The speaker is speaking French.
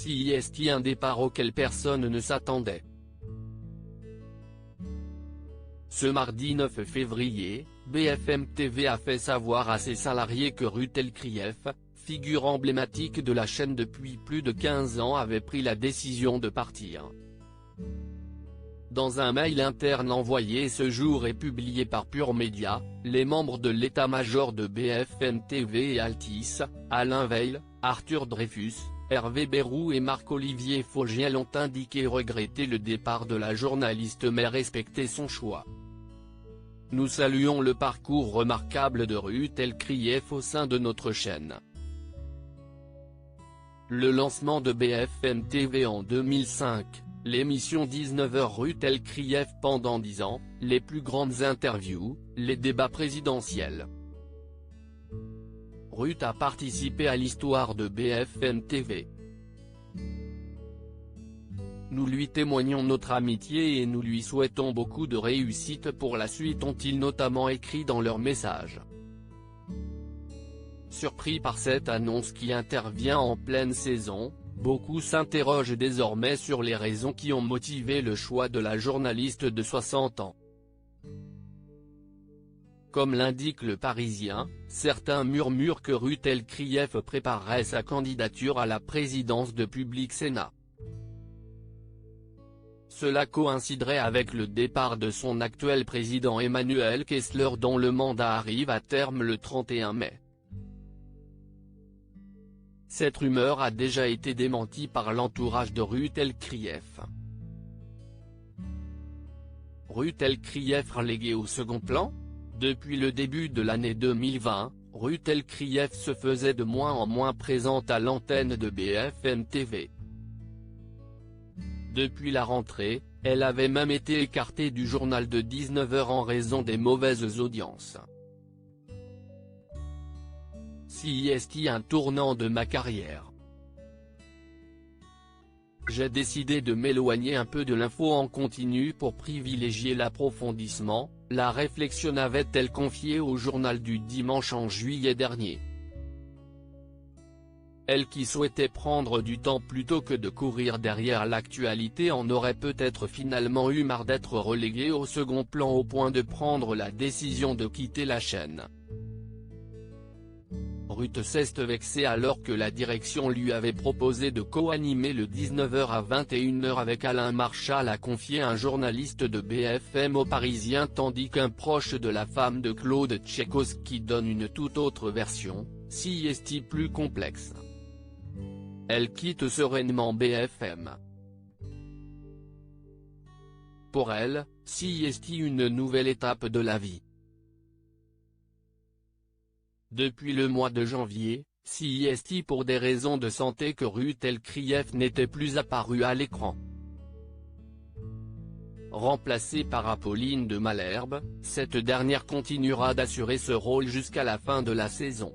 CIST, un départ auquel personne ne s'attendait. Ce mardi 9 février, BFM TV a fait savoir à ses salariés que Ruth Elkrief, figure emblématique de la chaîne depuis plus de 15 ans, avait pris la décision de partir. Dans un mail interne envoyé ce jour et publié par Pure Média, les membres de l'état-major de BFM TV et Altice, Alain Veil, Arthur Dreyfus, Hervé Bérou et Marc-Olivier Fogiel ont indiqué regretter le départ de la journaliste mais respecter son choix. Nous saluons le parcours remarquable de Ruth Elkrief au sein de notre chaîne. Le lancement de BFM TV en 2005, l'émission 19h Ruth Elkrief pendant 10 ans, les plus grandes interviews, les débats présidentiels. Ruth a participé à l'histoire de BFM TV. Nous lui témoignons notre amitié et nous lui souhaitons beaucoup de réussite pour la suite, ont-ils notamment écrit dans leur message. Surpris par cette annonce qui intervient en pleine saison, beaucoup s'interrogent désormais sur les raisons qui ont motivé le choix de la journaliste de 60 ans. Comme l'indique Le Parisien, certains murmurent que Ruth Elkrief préparerait sa candidature à la présidence de Public Sénat. Cela coïnciderait avec le départ de son actuel président Emmanuel Kessler, dont le mandat arrive à terme le 31 mai. Cette rumeur a déjà été démentie par l'entourage de Ruth Elkrief. Ruth Elkrief reléguée au second plan ? Depuis le début de l'année 2020, Ruth Elkrief se faisait de moins en moins présente à l'antenne de BFM TV. Depuis la rentrée, elle avait même été écartée du journal de 19h en raison des mauvaises audiences. CIST, un tournant de ma carrière. J'ai décidé de m'éloigner un peu de l'info en continu pour privilégier l'approfondissement, la réflexion avait-elle confié au journal du dimanche en juillet dernier. Elle qui souhaitait prendre du temps plutôt que de courir derrière l'actualité en aurait peut-être finalement eu marre d'être reléguée au second plan au point de prendre la décision de quitter la chaîne. Ruth s'est vexée alors que la direction lui avait proposé de co-animer le 19h à 21h avec Alain Marchal, a confié un journaliste de BFM au Parisien, tandis qu'un proche de la femme de Claude Tchekovsky donne une toute autre version, CIST plus complexe. Elle quitte sereinement BFM. Pour elle, CIST une nouvelle étape de la vie. Depuis le mois de janvier, CIST pour des raisons de santé que Ruth Elkrief n'était plus apparue à l'écran. Remplacée par Apolline de Malherbe, cette dernière continuera d'assurer ce rôle jusqu'à la fin de la saison.